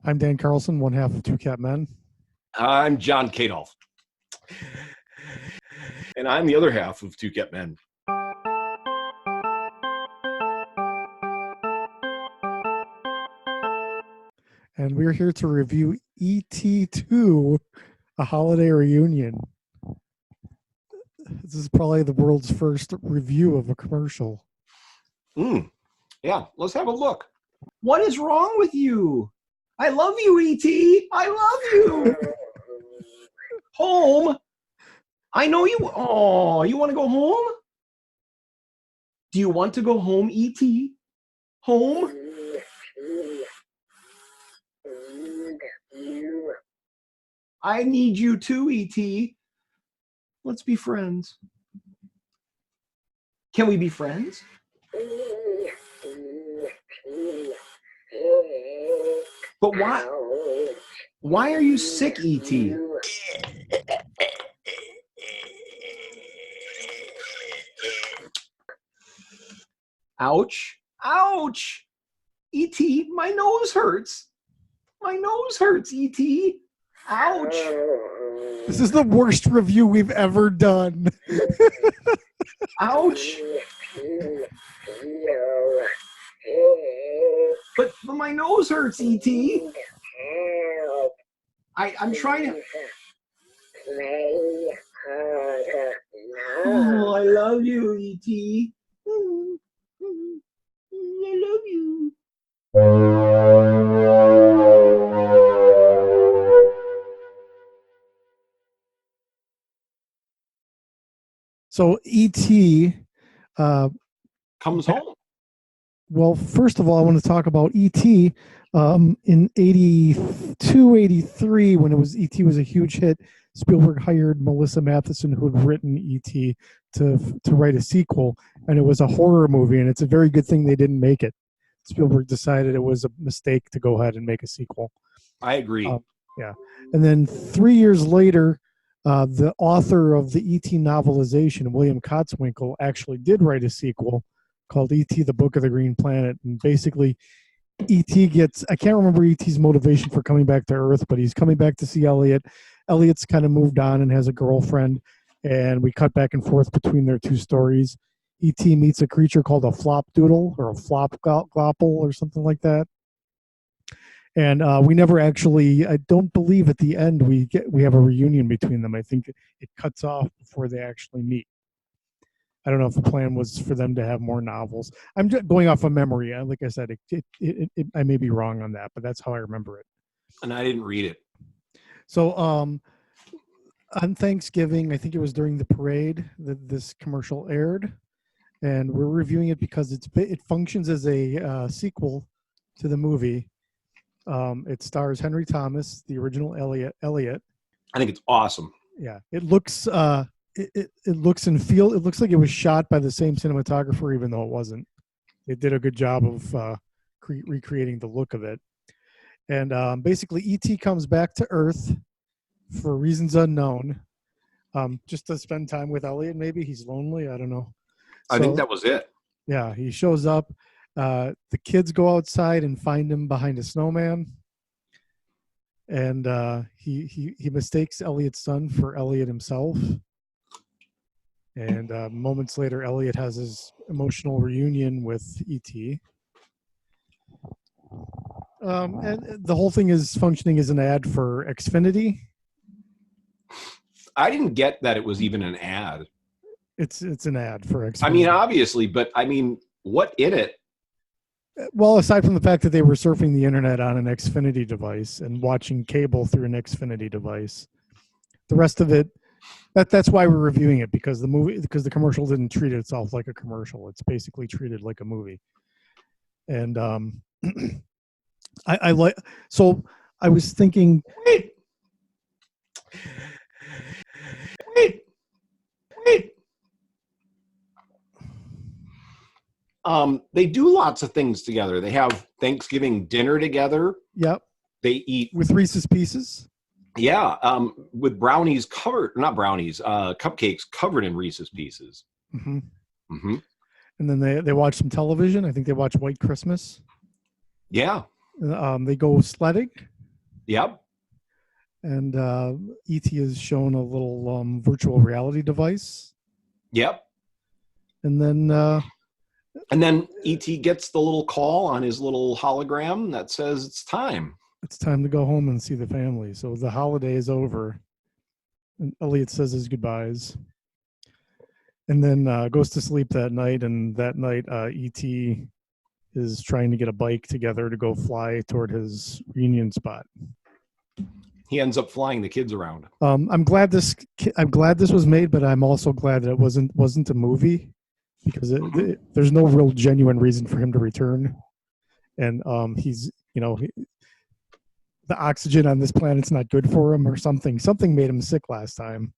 I'm Dan Carlson, one half of Two Cat Men. I'm John Kadolf. And I'm the other half of Two Cat Men. And we're here to review E.T. 2, A Holiday Reunion. This is probably the world's first review of a commercial. Yeah, let's have a look. What is wrong with you? I love you, E.T. I love you. Home. I know you. Oh, you want to go home? Do you want to go home, E.T.? Home? I need you too, E.T. Let's be friends. Can we be friends? But why? Why are you sick, E.T.? Ouch. Ouch. E.T., my nose hurts. My nose hurts, E.T. Ouch. This is the worst review we've ever done. Ouch. But my nose hurts, E.T. I'm trying to... Oh, I love you, E.T. I love you. So E.T. Comes home. Well, first of all, I want to talk about E.T. In 82, 83, when E.T. was a huge hit, Spielberg hired Melissa Matheson, who had written E.T., to write a sequel, and it was a horror movie, and it's a very good thing they didn't make it. Spielberg decided it was a mistake to go ahead and make a sequel. I agree. Yeah. And then 3 years later, the author of the E.T. novelization, William Kotzwinkle, actually did write a sequel called E.T. the Book of the Green Planet. And basically, E.T. gets, I can't remember E.T.'s motivation for coming back to Earth, but he's coming back to see Elliott. Elliott's kind of moved on and has a girlfriend, and we cut back and forth between their two stories. E.T. meets a creature called a flopdoodle or a flopglopple or something like that. And we never actually, I don't believe at the end we have a reunion between them. I think it cuts off before they actually meet. I don't know if the plan was for them to have more novels. I'm just going off of memory. Like I said, I may be wrong on that, but that's how I remember it. And I didn't read it. So on Thanksgiving, I think it was during the parade that this commercial aired. And we're reviewing it because it functions as a sequel to the movie. It stars Henry Thomas, the original Elliott. I think it's awesome. Yeah, it looks it looks and feel. It looks like it was shot by the same cinematographer, even though it wasn't. They did a good job of recreating the look of it. And basically, E.T. comes back to Earth for reasons unknown, just to spend time with Elliott. Maybe he's lonely. I don't know. I think that was it. Yeah, he shows up. The kids go outside and find him behind a snowman, and he mistakes Elliott's son for Elliott himself. And moments later, Elliott has his emotional reunion with E.T. And the whole thing is functioning as an ad for Xfinity. I didn't get that it was even an ad. It's an ad for Xfinity. I mean, obviously, but I mean, what in it? Well, aside from the fact that they were surfing the internet on an Xfinity device and watching cable through an Xfinity device, the rest of it, that's why we're reviewing it, because the commercial didn't treat itself like a commercial. It's basically treated like a movie. And I like, so I was thinking, Wait. They do lots of things together. They have Thanksgiving dinner together. Yep. They eat with Reese's Pieces. Yeah, with brownies not brownies, cupcakes covered in Reese's Pieces. Mm-hmm. Mm-hmm. And then they watch some television. I think they watch White Christmas. Yeah. They go sledding. Yep. And E.T. is shown a little virtual reality device. Yep. And then E.T. gets the little call on his little hologram that says it's time. it's time to go home and see the family. So the holiday is over. And Elliott says his goodbyes. And then goes to sleep that night. And that night, E.T. is trying to get a bike together to go fly toward his reunion spot. He ends up flying the kids around. I'm glad this was made, but I'm also glad that it wasn't a movie, because there's no real genuine reason for him to return, and he's the oxygen on this planet's not good for him or something. Something made him sick last time.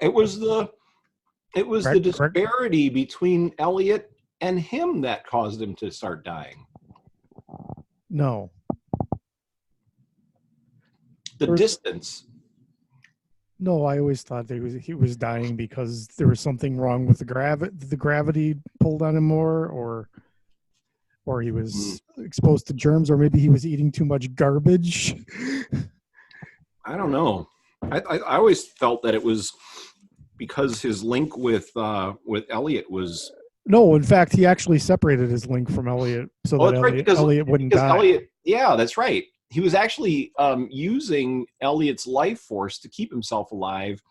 It was the Correct. disparity between Elliott and him that caused him to start dying. No. The distance. No, I always thought that he was dying because there was something wrong with the gravity pulled on him more, or he was exposed to germs, or maybe he was eating too much garbage. I don't know. I always felt that it was because his link with Elliott was. No, in fact, he actually separated his link from Elliott so that Elliott wouldn't die. Yeah, that's right. He was actually using Elliott's life force to keep himself alive,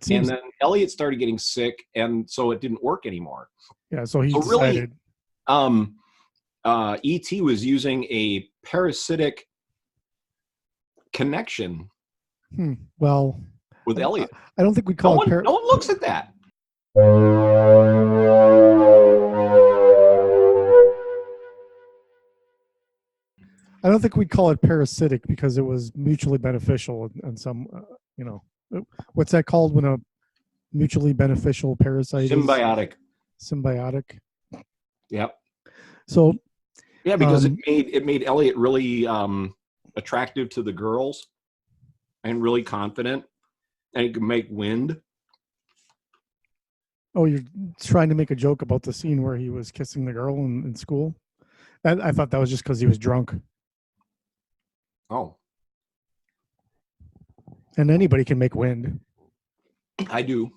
and then Elliott started getting sick, and so it didn't work anymore. Yeah, so he decided. E.T. was using a parasitic connection. Well, with Elliott. I don't think we call it. No one looks at that. I don't think we'd call it parasitic because it was mutually beneficial and some, what's that called when a mutually beneficial parasite Symbiotic. is? Symbiotic. Yep. So. Yeah, because it made Elliott really attractive to the girls and really confident, and he could make wind. Oh, you're trying to make a joke about the scene where he was kissing the girl in school? I thought that was just because he was drunk. Oh. And anybody can make wind. I do.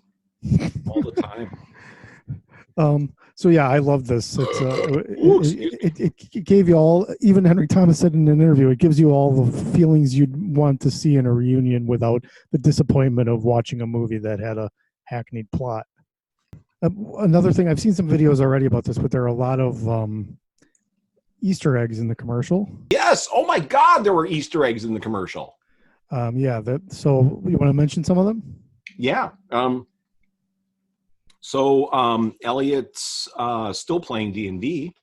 All the time. So yeah, I love this. It gave you all, even Henry Thomas said in an interview, it gives you all the feelings you'd want to see in a reunion without the disappointment of watching a movie that had a hackneyed plot. Another thing, I've seen some videos already about this, but there are a lot of Easter eggs in the commercial. Yes. Oh my God, there were Easter eggs in the commercial. So you want to mention some of them? Yeah. So Elliott's still playing D&D.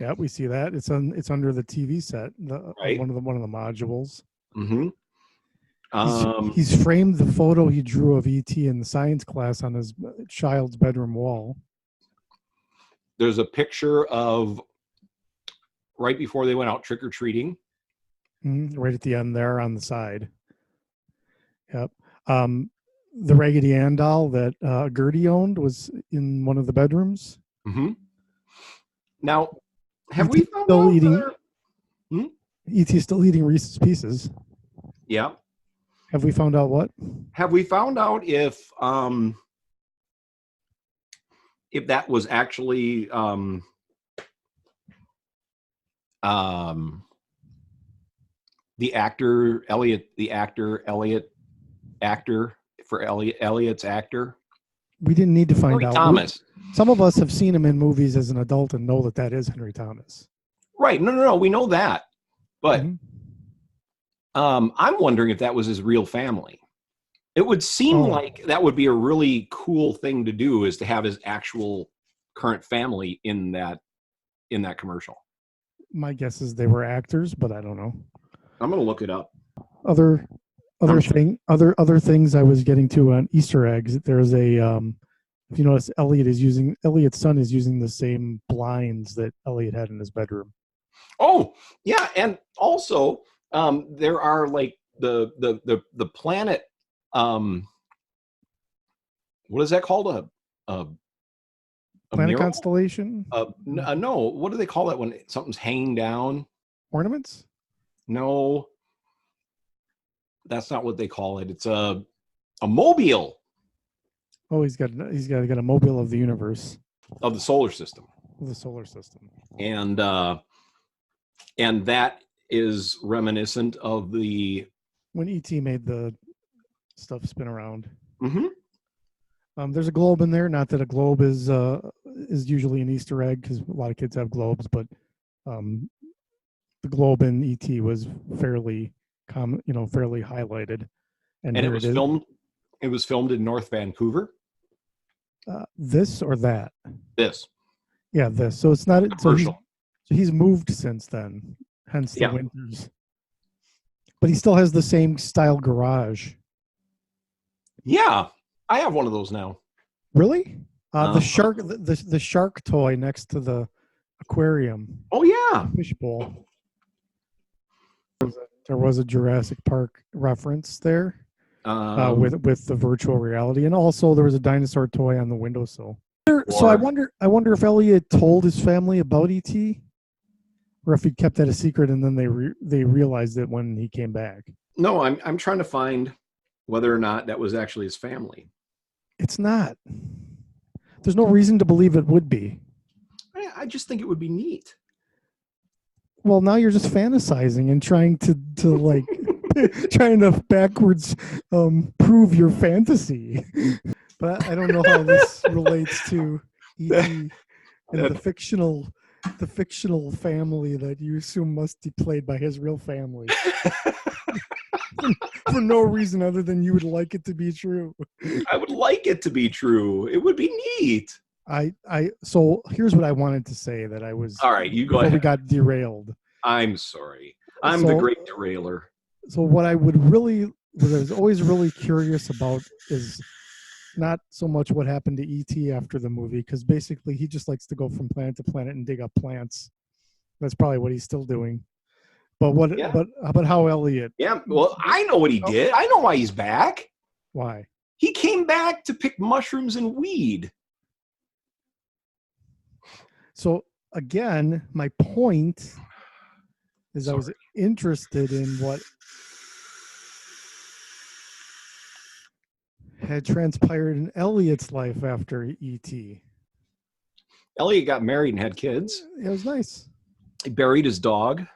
Yeah, we see that. It's under the TV set, right. one of the modules. Mm-hmm. He's framed the photo he drew of E.T. in the science class on his child's bedroom wall. There's a picture of right before they went out trick-or-treating. Right at the end there on the side. Yep. The Raggedy Ann doll that Gertie owned was in one of the bedrooms. Mm-hmm. Now, have we found out E.T. still eating Reese's Pieces? Yeah. Have we found out what? Have we found out if that was actually the actor Elliott, actor for Elliott's actor? We didn't need to find out. Thomas. Some of us have seen him in movies as an adult and know that is Henry Thomas. Right. No. We know that. But I'm wondering if that was his real family. It would seem like that would be a really cool thing to do, is to have his actual current family in that commercial. My guess is they were actors, but I don't know. I'm going to look it up. Other things I was getting to on Easter eggs. There's a if you notice, Elliott's son is using the same blinds that Elliott had in his bedroom. Oh yeah, and also there are like the planet. What is that called? A planet mural? Constellation? No. What do they call that when something's hanging down? Ornaments? No. That's not what they call it. It's a mobile Oh, he's got a mobile of the universe, of the solar system. of the solar system. And that is reminiscent of the When ET made the stuff spin around. Mhm. There's a globe in there. Not that a globe is usually an Easter egg, because a lot of kids have globes, but the globe in ET was fairly common, fairly highlighted. And and here it was is. filmed. It was filmed in North Vancouver. This or that? This Yeah, this. So it's not. So commercial. he's moved since then. Hence the Yeah. winters. But he still has the same style garage. Yeah, I have one of those now. Really? Uh-huh. The shark toy next to the aquarium, Oh yeah. fishbowl. There was a Jurassic Park reference there with the virtual reality, and also there was a dinosaur toy on the windowsill. So I wonder if Elliott told his family about ET, or if he kept that a secret and then they realized it when he came back. No, I'm trying to find whether or not that was actually his family. It's not. There's no reason to believe it would be. I just think it would be neat. Well, now you're just fantasizing and trying to like trying to backwards prove your fantasy. But I don't know how this relates to ET and the fictional family that you assume must be played by his real family. For no reason other than you would like it to be true. I would like it to be true. It would be neat. So here's what I wanted to say that I was. All right, you go before ahead. we got derailed. I'm sorry. I'm the great derailer. So what I was always really curious about is not so much what happened to ET after the movie, because basically he just likes to go from planet to planet and dig up plants. That's probably what he's still doing. But Yeah. but how Elliott? Yeah, well, I know what he did. I know why he's back. Why? He came back to pick mushrooms and weed. So again, my point is I was interested in what had transpired in Elliott's life after ET. Elliott got married and had kids. It was nice. He buried his dog.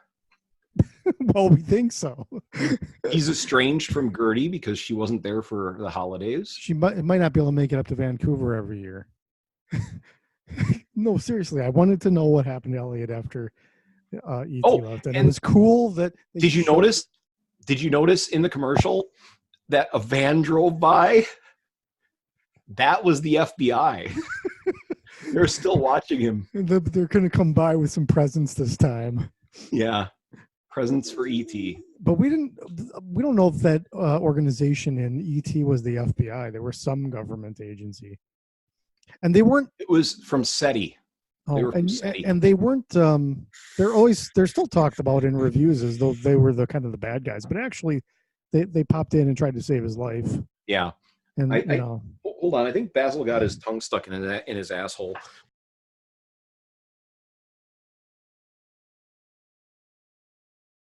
Well, we think so. He's estranged from Gertie because she wasn't there for the holidays. She might not be able to make it up to Vancouver every year. No, seriously, I wanted to know what happened to Elliott after ET left, and it was cool that. Did you notice? Did you notice in the commercial that a van drove by? That was the FBI. They're still watching him. They're going to come by with some presents this time. Yeah, presents for ET. But we don't know if that organization in ET was the FBI. There were some government agency, and they weren't. It was from SETI. They were from and SETI. and they weren't. They're still talked about in reviews as though they were the kind of the bad guys, but actually, they popped in and tried to save his life. Yeah. And Hold on, I think Basil got his tongue stuck in his asshole.